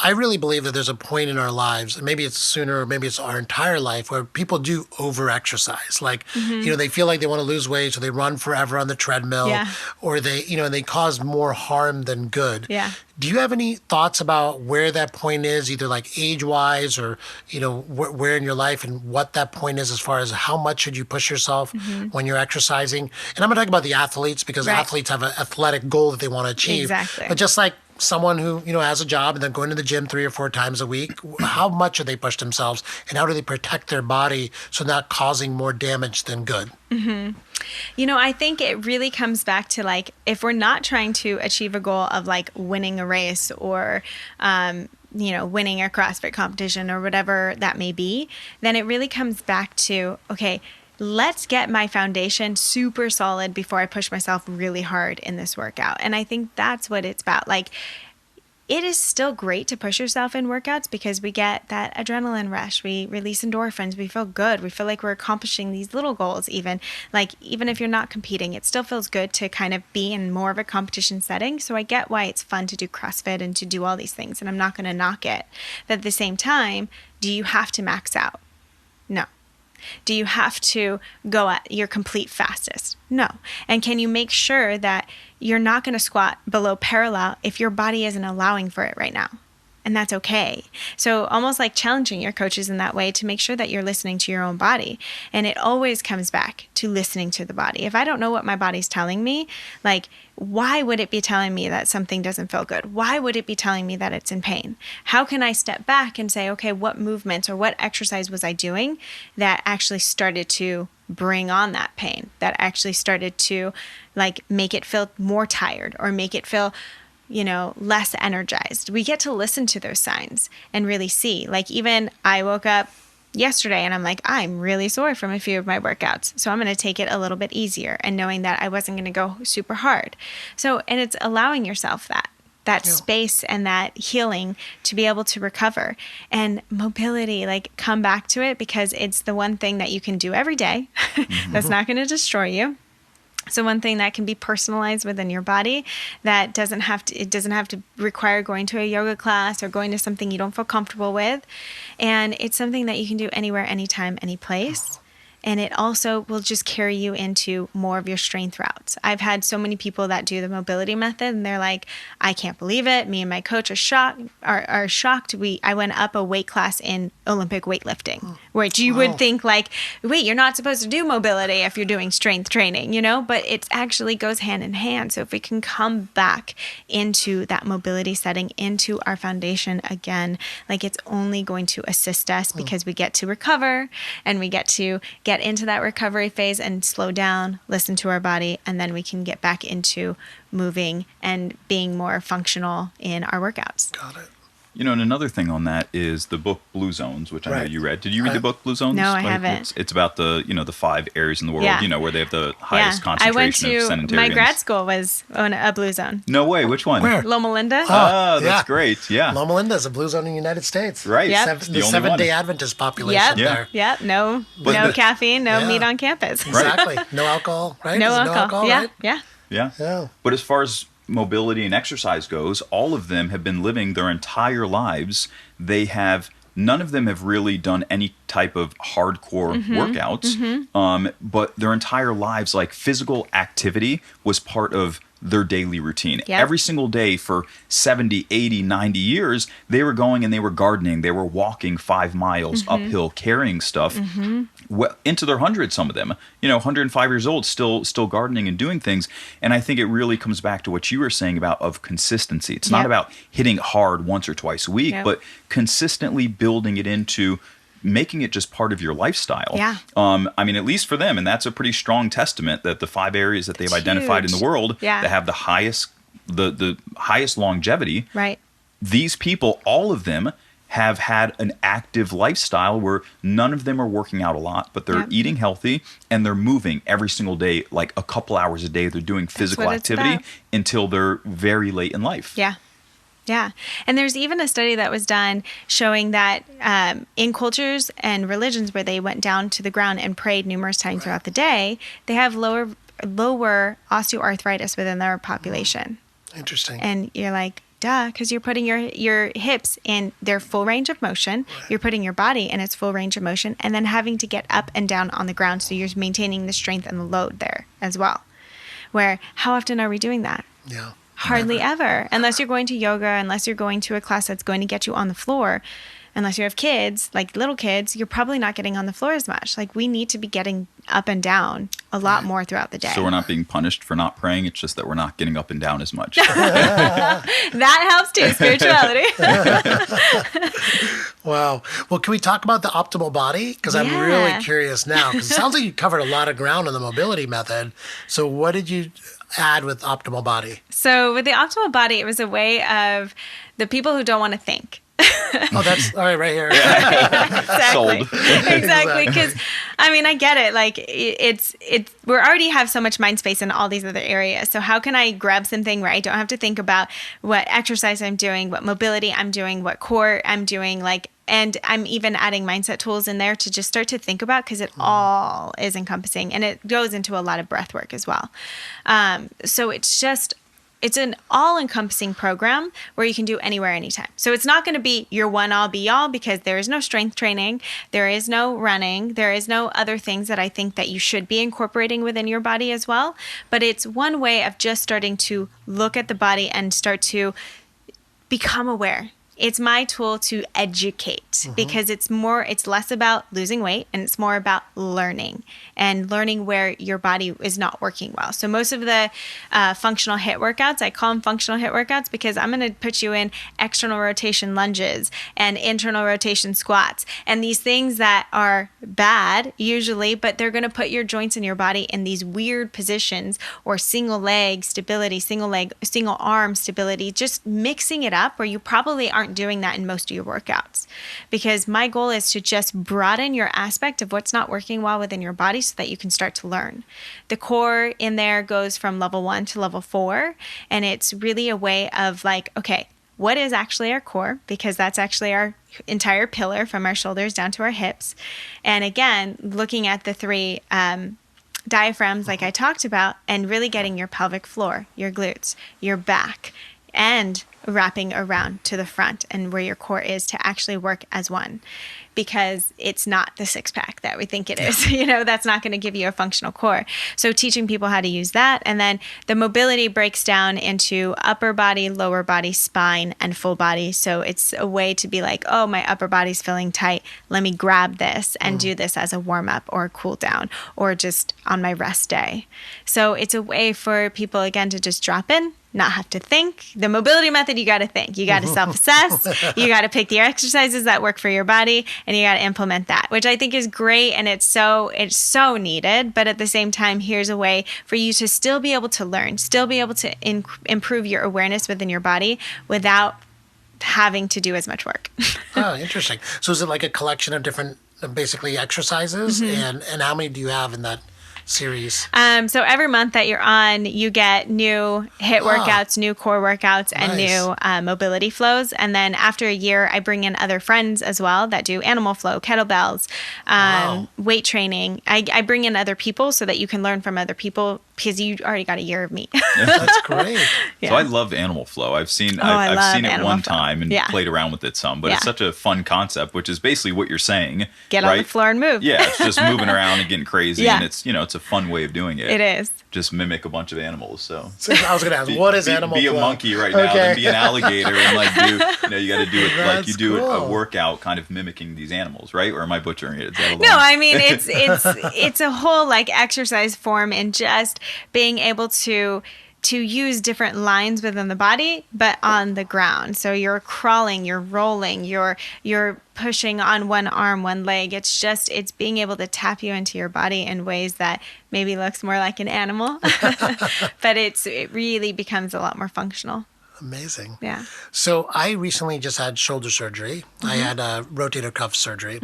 I really believe that there's a point in our lives, and maybe it's sooner or maybe it's our entire life, where people do over-exercise. Like, you know, they feel like they want to lose weight, so they run forever on the treadmill, or they, you know, and they cause more harm than good. Yeah. Do you have any thoughts about where that point is, either like age-wise or, you know, where in your life, and what that point is as far as how much should you push yourself when you're exercising? And I'm going to talk about the athletes, because athletes have an athletic goal that they want to achieve. Exactly. But just like someone who, you know, has a job and then going to the gym 3 or 4 times a week, how much do they push themselves, and how do they protect their body so not causing more damage than good? You know, I think it really comes back to like, if we're not trying to achieve a goal of like winning a race or, you know, winning a CrossFit competition or whatever that may be, then it really comes back to, okay, let's get my foundation super solid before I push myself really hard in this workout. And I think that's what it's about. Like, it is still great to push yourself in workouts because we get that adrenaline rush. We release endorphins. We feel good. We feel like we're accomplishing these little goals even. Like, even if you're not competing, it still feels good to kind of be in more of a competition setting. So I get why it's fun to do CrossFit and to do all these things, and I'm not going to knock it. But at the same time, do you have to max out? No. Do you have to go at your complete fastest? No. And can you make sure that you're not going to squat below parallel if your body isn't allowing for it right now? And that's okay. So almost like challenging your coaches in that way to make sure that you're listening to your own body. And it always comes back to listening to the body. If I don't know what my body's telling me, like, why would it be telling me that something doesn't feel good? Why would it be telling me that it's in pain? How can I step back and say, okay, what movements or what exercise was I doing that actually started to bring on that pain, that actually started to like make it feel more tired or make it feel, you know, less energized? We get to listen to those signs and really see. Like, even I woke up yesterday and I'm like, I'm really sore from a few of my workouts, so I'm going to take it a little bit easier, and knowing that I wasn't going to go super hard. So, and it's allowing yourself that space and that healing to be able to recover. And mobility, like, come back to it, because it's the one thing that you can do every day that's not going to destroy you. So one thing that can be personalized within your body, that doesn't have to require going to a yoga class or going to something you don't feel comfortable with. And it's something that you can do anywhere, anytime, any place. And it also will just carry you into more of your strength routes. I've had so many people that do the mobility method, and they're like, I can't believe it. Me and my coach are shocked. I went up a weight class in Olympic weightlifting, which you would think like, wait, you're not supposed to do mobility if you're doing strength training, you know, but it actually goes hand in hand. So if we can come back into that mobility setting, into our foundation again, like, it's only going to assist us, because we get to recover and we get to get into that recovery phase and slow down, listen to our body, and then we can get back into moving and being more functional in our workouts. Got it. You know, and another thing on that is the book Blue Zones, which I know you read. Did you read the book Blue Zones? No, I haven't. It's about the, you know, the 5 areas in the world, you know, where they have the highest concentration of sedentarians. My grad school was on a blue zone. No way. Which one? Where? Loma Linda. Oh, that's great. Yeah. Loma Linda is a blue zone in the United States. Right. Yep. The Seventh-day Adventist population there. Yep. No caffeine, no meat on campus. Exactly. No alcohol, right? No Is it alcohol. right? Yeah. But as far as mobility and exercise goes, all of them have been living their entire lives. None of them have really done any type of hardcore workouts, but their entire lives, like, physical activity was part of their daily routine. Yep. Every single day for 70, 80, 90 years, they were going and they were gardening. They were walking 5 miles uphill, carrying stuff well, into their hundreds, some of them, 105 years old, still gardening and doing things. And I think it really comes back to what you were saying about of consistency. It's not about hitting hard once or twice a week, but consistently building it into making it just part of your lifestyle. Yeah. I mean, at least for them, and that's a pretty strong testament that the 5 areas that they've identified in the world that have the highest longevity. Right. These people, all of them, have had an active lifestyle where none of them are working out a lot, but they're eating healthy and they're moving every single day, like a couple hours a day. They're doing physical activity until they're very late in life. Yeah. Yeah. And there's even a study that was done showing that in cultures and religions where they went down to the ground and prayed numerous times throughout the day, they have lower osteoarthritis within their population. Interesting. And you're like, duh, because you're putting your hips in their full range of motion. Right. You're putting your body in its full range of motion and then having to get up and down on the ground. So you're maintaining the strength and the load there as well. Where how often are we doing that? Yeah. Hardly ever. Unless you're going to yoga, unless you're going to a class that's going to get you on the floor, unless you have kids, like little kids, you're probably not getting on the floor as much. Like we need to be getting up and down a lot more throughout the day. So we're not being punished for not praying. It's just that we're not getting up and down as much. That helps too, spirituality. Wow. Well, can we talk about the optimal body? Because I'm really curious now. Because it sounds like you covered a lot of ground on the mobility method. So what did you add with optimal body? So with the optimal body, it was a way of the people who don't want to think. Oh, that's all right here. Exactly. Sold. Exactly. Because, I mean, I get it. Like, we already have so much mind space in all these other areas. So how can I grab something where I don't have to think about what exercise I'm doing, what mobility I'm doing, what core I'm doing, and I'm even adding mindset tools in there to just start to think about, because it all is encompassing, and it goes into a lot of breath work as well. So it's an all-encompassing program where you can do anywhere, anytime. So it's not going to be your one-all, be-all, because there is no strength training, there is no running, there is no other things that I think that you should be incorporating within your body as well. But it's one way of just starting to look at the body and start to become aware. It's my tool to educate, because it's less about losing weight and it's more about learning where your body is not working well. So most of the functional HIIT workouts, I call them functional HIIT workouts because I'm going to put you in external rotation lunges and internal rotation squats and these things that are bad usually, but they're going to put your joints in your body in these weird positions, or single leg stability, single arm stability, just mixing it up where you probably aren't doing that in most of your workouts, because my goal is to just broaden your aspect of what's not working well within your body so that you can start to learn. The core in there goes from level 1 to level 4, and it's really a way of like, okay, what is actually our core? Because that's actually our entire pillar from our shoulders down to our hips. And again, looking at the 3 diaphragms like I talked about, and really getting your pelvic floor, your glutes, your back, and wrapping around to the front and where your core is to actually work as one, because it's not the 6-pack that we think it is. That's not going to give you a functional core. So teaching people how to use that. And then the mobility breaks down into upper body, lower body, spine, and full body. So it's a way to be like, oh, my upper body's feeling tight. Let me grab this and do this as a warm up or a cool down, or just on my rest day. So it's a way for people, again, to just drop in, not have to think. The mobility method, you got to think. You got to self-assess. You got to pick the exercises that work for your body, and you got to implement that, which I think is great, and it's so needed. But at the same time, here's a way for you to still be able to learn, still be able to improve your awareness within your body without having to do as much work. Oh, interesting. So is it like a collection of different, basically, exercises? And how many do you have in that series? So every month that you're on, you get new HIIT workouts, new core workouts, and new mobility flows. And then after a year, I bring in other friends as well that do animal flow, kettlebells, weight training. I bring in other people so that you can learn from other people, because you already got a year of me. That's great. So I love animal flow. I've seen it one time and played around with it some, but it's such a fun concept, which is basically what you're saying. Get on the floor and move. Yeah, it's just moving around and getting crazy, and it's a fun way of doing it. It is. just mimic a bunch of animals. So I was going to ask, what is animal be a flow? monkey right now, then be an alligator, and like do you got to do it like you do cool. a workout, kind of mimicking these animals, right? Or am I butchering it? Is that a No, I mean it's a whole like exercise form and just being able to use different lines within the body, but on the ground. So you're crawling, you're rolling, you're pushing on one arm, one leg. It's being able to tap you into your body in ways that maybe looks more like an animal, but it really becomes a lot more functional. Amazing. Yeah. So I recently just had shoulder surgery. I had a rotator cuff surgery.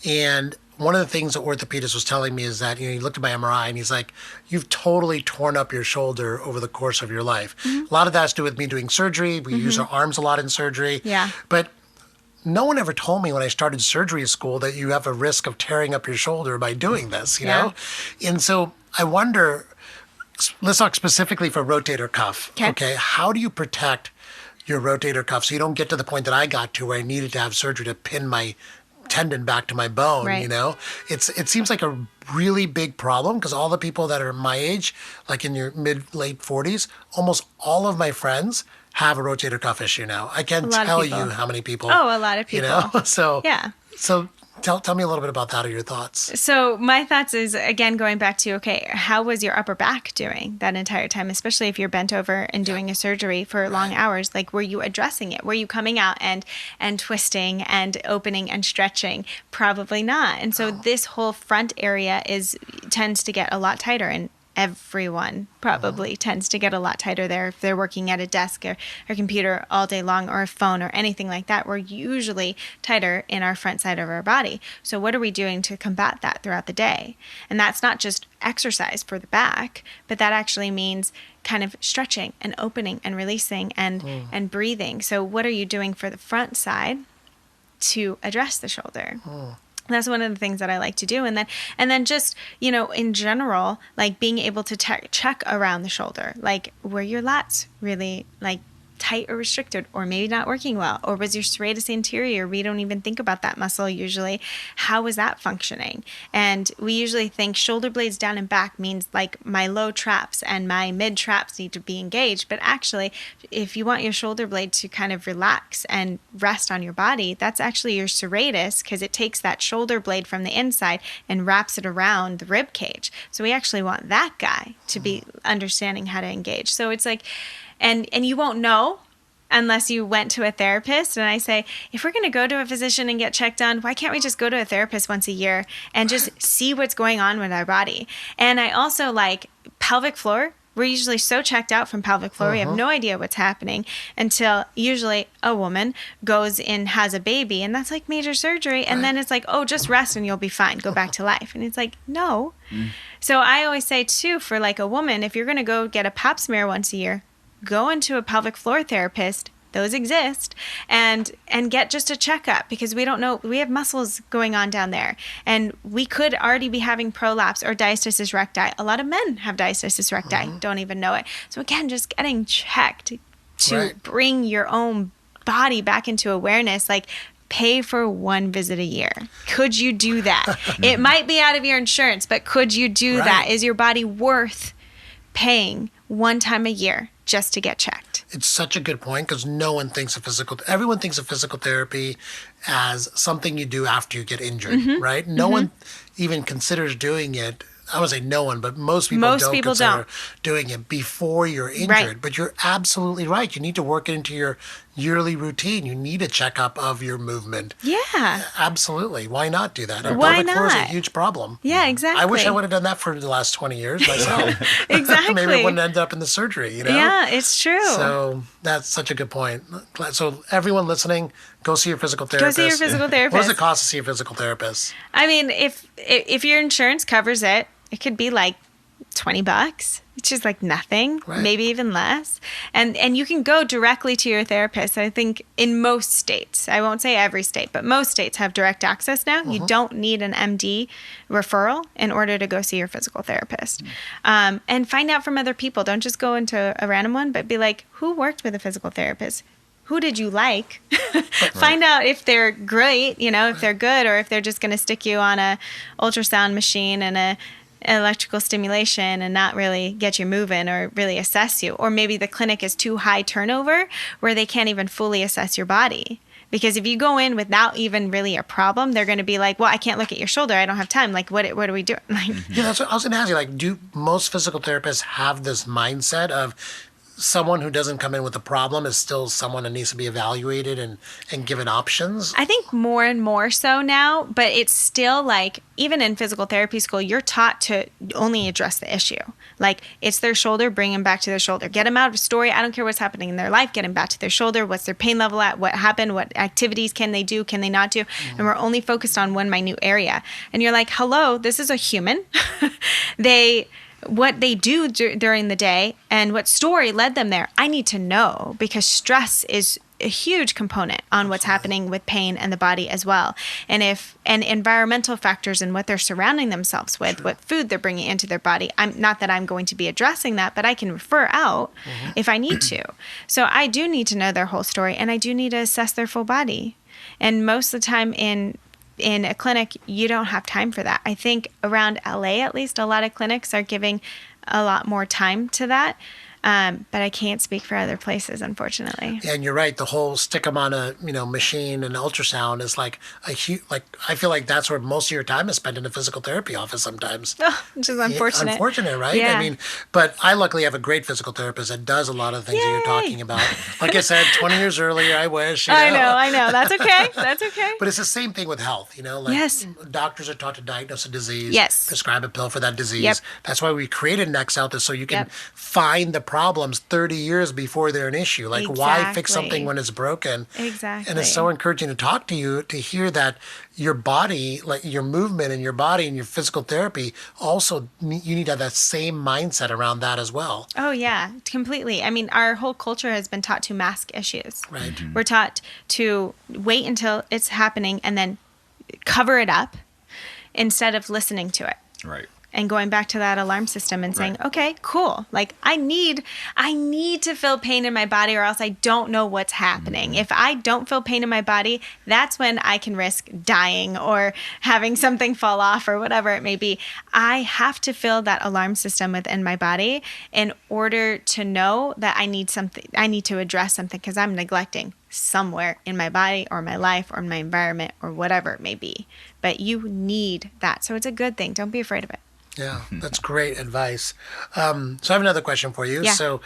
And one of the things the orthopedist was telling me is that, he looked at my MRI and he's like, you've totally torn up your shoulder over the course of your life. A lot of that has to do with me doing surgery. We use our arms a lot in surgery. Yeah. But no one ever told me when I started surgery school that you have a risk of tearing up your shoulder by doing this, you know? And so I wonder, let's talk specifically for rotator cuff. Okay. How do you protect your rotator cuff so you don't get to the point that I got to where I needed to have surgery to pin my tendon back to my bone, Right. It seems like a really big problem because all the people that are my age, like in your late 40s, almost all of my friends have a rotator cuff issue now. I can't tell you how many people. Oh, a lot of people. So Yeah. So tell me a little bit about that or your thoughts. So my thoughts is, again, going back to, okay, how was your upper back doing that entire time, especially if you're bent over and doing a surgery for long hours? Like, were you addressing it? Were you coming out and twisting and opening and stretching? Probably not. And so this whole front area tends to get a lot tighter, and everyone probably tends to get a lot tighter there if they're working at a desk or computer all day long, or a phone or anything like that. We're usually tighter in our front side of our body. So what are we doing to combat that throughout the day? And that's not just exercise for the back, but that actually means kind of stretching and opening and releasing and breathing. So what are you doing for the front side to address the shoulder? That's one of the things that I like to do. And then just, in general, like being able to check around the shoulder, like were your lats really like tight or restricted, or maybe not working well, or was your serratus anterior, we don't even think about that muscle usually, how was that functioning? And we usually think shoulder blades down and back means like my low traps and my mid traps need to be engaged, but actually if you want your shoulder blade to kind of relax and rest on your body, that's actually your serratus, because it takes that shoulder blade from the inside and wraps it around the rib cage. So we actually want that guy to be understanding how to engage. So it's like, and you won't know unless you went to a therapist. And I say, if we're going to go to a physician and get checked on, why can't we just go to a therapist once a year and just see what's going on with our body? And I also like pelvic floor. We're usually so checked out from pelvic floor, we have no idea what's happening until usually a woman goes and has a baby, and that's like major surgery. And then it's like, oh, just rest and you'll be fine. Go back to life. And it's like, no. So I always say too, for like a woman, if you're going to go get a pap smear once a year, go into a pelvic floor therapist, those exist, and get just a checkup, because we don't know, we have muscles going on down there, and we could already be having prolapse or diastasis recti. A lot of men have diastasis recti, don't even know it. So again, just getting checked to bring your own body back into awareness, like pay for one visit a year. Could you do that? It might be out of your insurance, but could you do that? Is your body worth paying one time a year just to get checked? It's such a good point, because everyone thinks of physical therapy as something you do after you get injured, right? No one even considers doing it. I would say no one, but most people don't consider doing it before you're injured. But you're absolutely right. You need to work it into your yearly routine. You need a checkup of your movement. Yeah. Absolutely. Why not do that? And Why pelvic floor is a not? huge problem. Yeah, exactly. I wish I would have done that for the last 20 years myself. Exactly. Maybe it wouldn't end up in the surgery, Yeah, it's true. So that's such a good point. So everyone listening, go see your physical therapist. Go see your physical therapist. What does it cost to see a physical therapist? I mean, if your insurance covers it, it could be like $20. It's just like nothing, maybe even less. And you can go directly to your therapist. I think in most states, I won't say every state, but most states have direct access now. You don't need an MD referral in order to go see your physical therapist. And find out from other people. Don't just go into a random one, but be like, who worked with a physical therapist? Who did you like? Find out if they're great, if they're good, or if they're just going to stick you on a ultrasound machine and electrical stimulation and not really get you moving or really assess you. Or maybe the clinic is too high turnover where they can't even fully assess your body. Because if you go in without even really a problem, they're going to be like, well, I can't look at your shoulder. I don't have time. Like, what are we doing? Like, Yeah, that's what I was going to ask you. Like, do most physical therapists have this mindset of someone who doesn't come in with a problem is still someone that needs to be evaluated and given options? I think more and more so now, but it's still like, even in physical therapy school, you're taught to only address the issue. Like, it's their shoulder, bring them back to their shoulder. Get them out of a story. I don't care what's happening in their life. Get them back to their shoulder. What's their pain level at? What happened? What activities can they do? Can they not do? And we're only focused on one minute area. And you're like, hello, this is a human. What they do during the day and what story led them there, I need to know, because stress is a huge component on what's happening with pain and the body as well. And environmental factors and what they're surrounding themselves with, what food they're bringing into their body. Not that I'm going to be addressing that, but I can refer out if I need to. So I do need to know their whole story, and I do need to assess their full body. And most of the time in a clinic, you don't have time for that. I think around LA, at least, a lot of clinics are giving a lot more time to that. But I can't speak for other places, unfortunately. And you're right. The whole stick them on a machine and ultrasound is like a huge. Like, I feel like that's where most of your time is spent in a physical therapy office sometimes. Oh, which is unfortunate. Yeah, unfortunate, right? Yeah. I mean, but I luckily have a great physical therapist that does a lot of the things that you're talking about. Like I said, 20 years earlier, I wish. I know. That's okay. That's okay. But it's the same thing with health, Like, yes. Doctors are taught to diagnose a disease, yes, prescribe a pill for that disease. Yep. That's why we created Next Health, is so you can find the problems 30 years before they're an issue. Like, why fix something when it's broken? Exactly. And it's so encouraging to talk to you, to hear that your body, like your movement and your body and your physical therapy, also you need to have that same mindset around that as well. Oh, yeah, completely. I mean, our whole culture has been taught to mask issues. Right. Mm-hmm. We're taught to wait until it's happening and then cover it up instead of listening to it. Right. And going back to that alarm system and saying, okay, cool. Like, I need to feel pain in my body, or else I don't know what's happening. If I don't feel pain in my body, that's when I can risk dying or having something fall off or whatever it may be. I have to feel that alarm system within my body in order to know that I need to address something, because I'm neglecting somewhere in my body or my life or my environment or whatever it may be. But you need that. So it's a good thing. Don't be afraid of it. Yeah, that's great advice. So I have another question for you. Yeah. So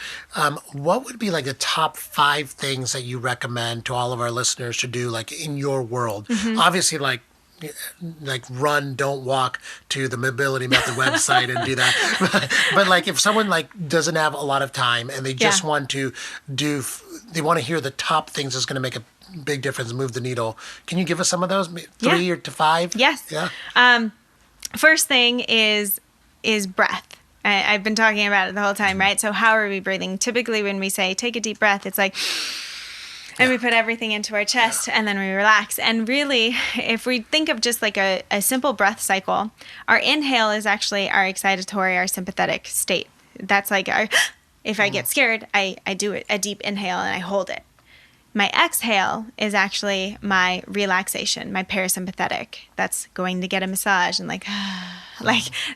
what would be like the top 5 things that you recommend to all of our listeners to do, like in your world? Mm-hmm. Obviously, like run, don't walk to the Mobility Method website and do that. But like, if someone like doesn't have a lot of time and they just want to they want to hear the top things that's going to make a big difference and move the needle. Can you give us some of those? 3 or to 5? Yes. Yeah. First thing is breath. I've been talking about it the whole time, right? So how are we breathing? Typically when we say take a deep breath, it's like, and we put everything into our chest and then we relax. And really, if we think of just like a simple breath cycle, our inhale is actually our excitatory, our sympathetic state. That's like if I get scared, I do a deep inhale and I hold it. My exhale is actually my relaxation, my parasympathetic. That's going to get a massage and like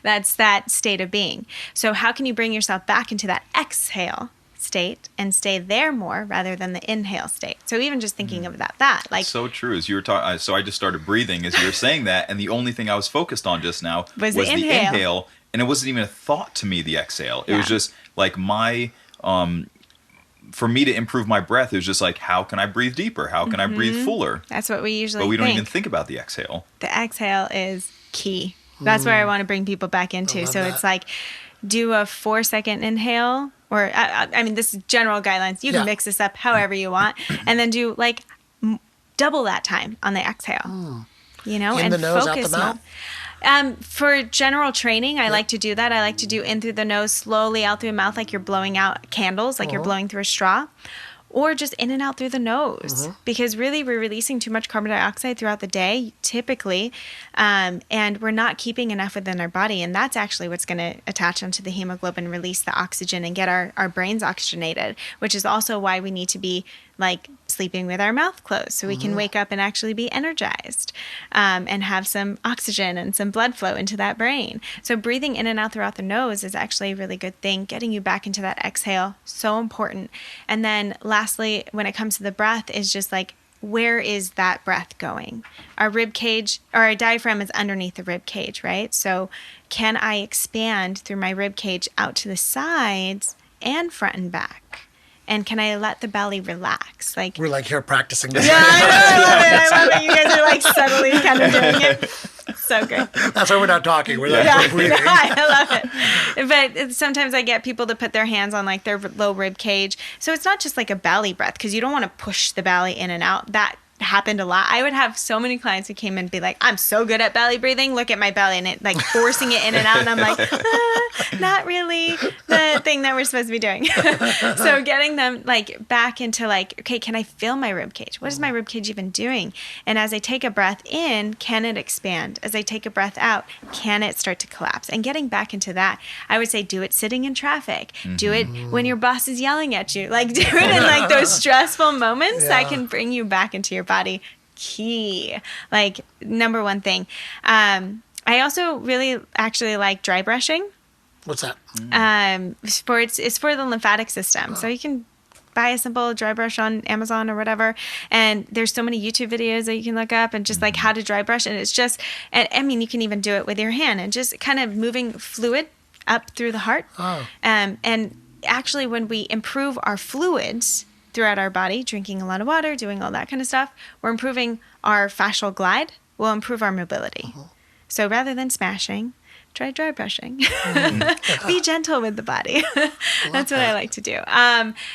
that's that state of being. So how can you bring yourself back into that exhale state and stay there more rather than the inhale state? So even just thinking of that, like so true. As you were talking, so I just started breathing as you were saying that, and the only thing I was focused on just now was the inhale, and it wasn't even a thought to me, the exhale. It was just like my for me to improve my breath, it was just like, how can I breathe deeper? How can I breathe fuller? That's what we usually But we don't think. even think about the exhale. The exhale is key. That's where I want to bring people back into. So it's like, do a 4-second inhale, or I mean, this is general guidelines. You can mix this up however you want, and then do like double that time on the exhale. In and the nose, focus out the mouth? For general training, I like to do that. I like to do in through the nose, slowly out through the mouth, like you're blowing out candles, like you're blowing through a straw, or just in and out through the nose. Because really, we're releasing too much carbon dioxide throughout the day, typically, and we're not keeping enough within our body. And that's actually what's going to attach onto the hemoglobin, release the oxygen, and get our brains oxygenated, which is also why we need to be like sleeping with our mouth closed so we can wake up and actually be energized, and have some oxygen and some blood flow into that brain. So breathing in and out throughout the nose is actually a really good thing. Getting you back into that exhale, so important. And then lastly, when it comes to the breath, is just like, where is that breath going? Our rib cage, or our diaphragm, is underneath the rib cage, right? So can I expand through my rib cage out to the sides and front and back? And can I let the belly relax? Like, We're like here practicing this. yeah, I love it. You guys are like subtly kind of doing it. So good. That's why we're not talking. We're like Yeah, breathing. I love it. But sometimes I get people to put their hands on like their low rib cage. So it's not just like a belly breath, because you don't want to push the belly in and out. That happened a lot. I would have so many clients who came in and be like, I'm so good at belly breathing. Look at my belly. And it like forcing it in and out. And I'm like, not really the thing that we're supposed to be doing. So getting them like back into like, okay, can I feel my rib cage? What is my rib cage even doing? And as I take a breath in, can it expand? As I take a breath out, can it start to collapse? And getting back into that, I would say do it sitting in traffic. Do it when your boss is yelling at you. Like do it in like those stressful moments that can bring you back into your body. Key, like number one thing. I also really actually like dry brushing. What's that? It's for the lymphatic system. So you can buy a simple dry brush on Amazon or whatever. And there's so many YouTube videos that you can look up and just like how to dry brush. And it's just, and I mean, you can even do it with your hand and just kind of moving fluid up through the heart. And actually when we improve our fluids throughout our body, drinking a lot of water, doing all that kind of stuff, we're improving our fascial glide, will improve our mobility. So rather than smashing, try dry brushing. Be gentle with the body. That's what I like to do.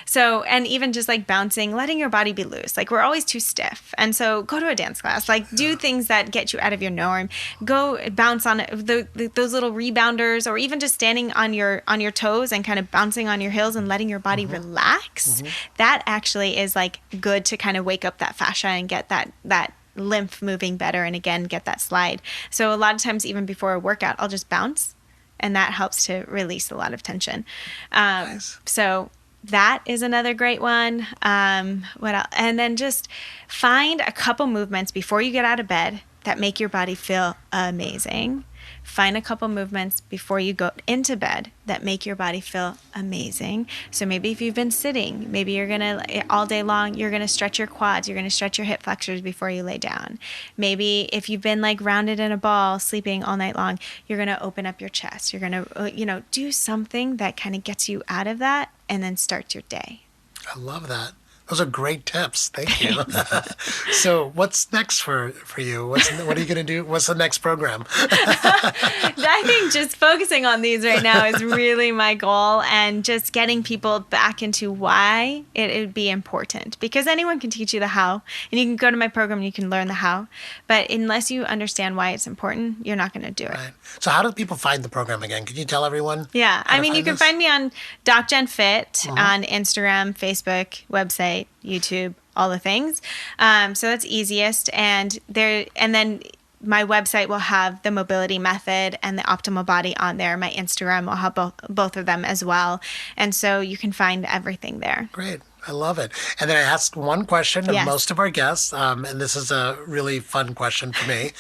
So, and even just like bouncing, letting your body be loose. Like we're always too stiff. And so go to a dance class, like do things that get you out of your norm. Go bounce on those little rebounders, or even just standing on your toes and kind of bouncing on your heels and letting your body relax. That actually is like good to kind of wake up that fascia and get that lymph moving better, and again get that slide. So a lot of times even before a workout I'll just bounce, and that helps to release a lot of tension. Nice. So that is another great one. What else? And then just find a couple movements before you get out of bed that make your body feel amazing. Find a couple movements before you go into bed that make your body feel amazing. So maybe if you've been sitting, maybe you're going to, all day long, you're going to stretch your quads, you're going to stretch your hip flexors before you lay down. Maybe if you've been like rounded in a ball sleeping all night long, you're going to open up your chest. You're going to, do something that kind of gets you out of that and then start your day. I love that. Those are great tips. Thank you. So what's next for you? What are you going to do? What's the next program? I think just focusing on these right now is really my goal, and just getting people back into why it would be important, because anyone can teach you the how, and you can go to my program and you can learn the how, but unless you understand why it's important, you're not going to do it. Right. So how do people find the program again? Could you tell everyone? Yeah. I mean, you can find me on DocGenFit Uh-huh. on Instagram, Facebook, website, YouTube, all the things. So that's easiest. And then my website will have the mobility method and the optimal body on there. My Instagram will have both of them as well. And so you can find everything there. Great. I love it. And then I asked one question of Yes. most of our guests, and this is a really fun question for me,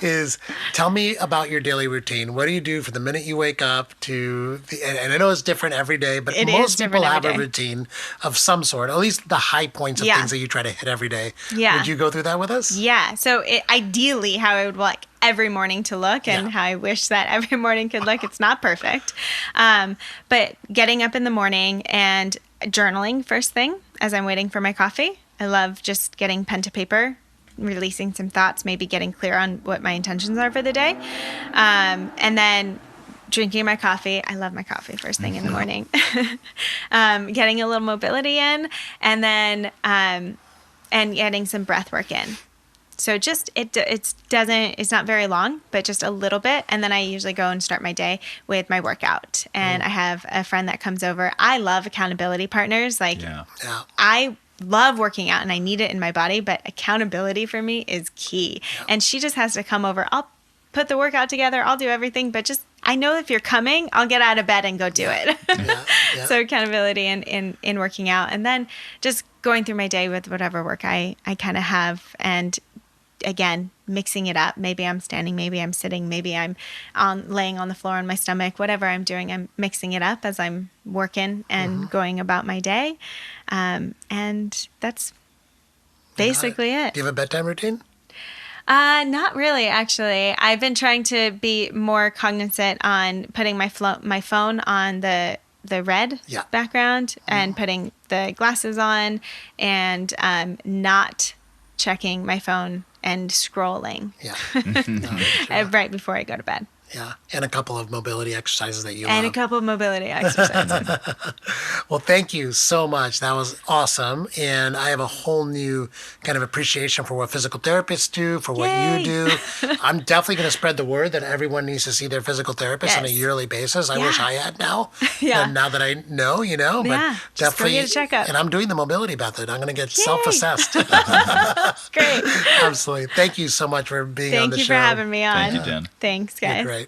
is tell me about your daily routine. What do you do from the minute you wake up and I know it's different every day, but It is most people different have every a day. routine of some sort, at least the high points of Yeah. things that you try to hit every day. Yeah. Would you go through that with us? Yeah. So ideally, how I would like every morning to look, and how I wish that every morning could look. It's not perfect. But getting up in the morning and journaling first thing as I'm waiting for my coffee. I love just getting pen to paper, releasing some thoughts, maybe getting clear on what my intentions are for the day. And then drinking my coffee. I love my coffee first thing in the morning. Getting a little mobility in, and then and getting some breath work in. So just it's not very long, but just a little bit, and then I usually go and start my day with my workout. And I have a friend that comes over. I love accountability partners. Like Yeah. Yeah. I love working out and I need it in my body, but accountability for me is key. And she just has to come over. I'll put the workout together. I'll do everything, but just I know if you're coming, I'll get out of bed and go do it. Yeah. So accountability in working out, and then just going through my day with whatever work I kind of have, and again, mixing it up. Maybe I'm standing, maybe I'm sitting, maybe I'm laying on the floor on my stomach, whatever I'm doing, I'm mixing it up as I'm working and going about my day. And that's basically it. Do you have a bedtime routine? Not really, actually. I've been trying to be more cognizant on putting my phone on the red background and putting the glasses on, and not checking my phone and scrolling right before I go to bed. Yeah, and a couple of mobility exercises that you And love. a couple of mobility exercises. Well, thank you so much. That was awesome. And I have a whole new kind of appreciation for what physical therapists do, for what Yay. you do. I'm definitely going to spread the word that everyone needs to see their physical therapist on a Yes. yearly basis. I wish I had now. Yeah. And now that I know, you know, but Yeah, just go definitely. get a checkup. And I'm doing the mobility method. I'm going to get self-assessed. Great. Absolutely. Thank you so much for being on Thank the you show. for having me on. Thank you, Jen. Thanks, You're guys. great.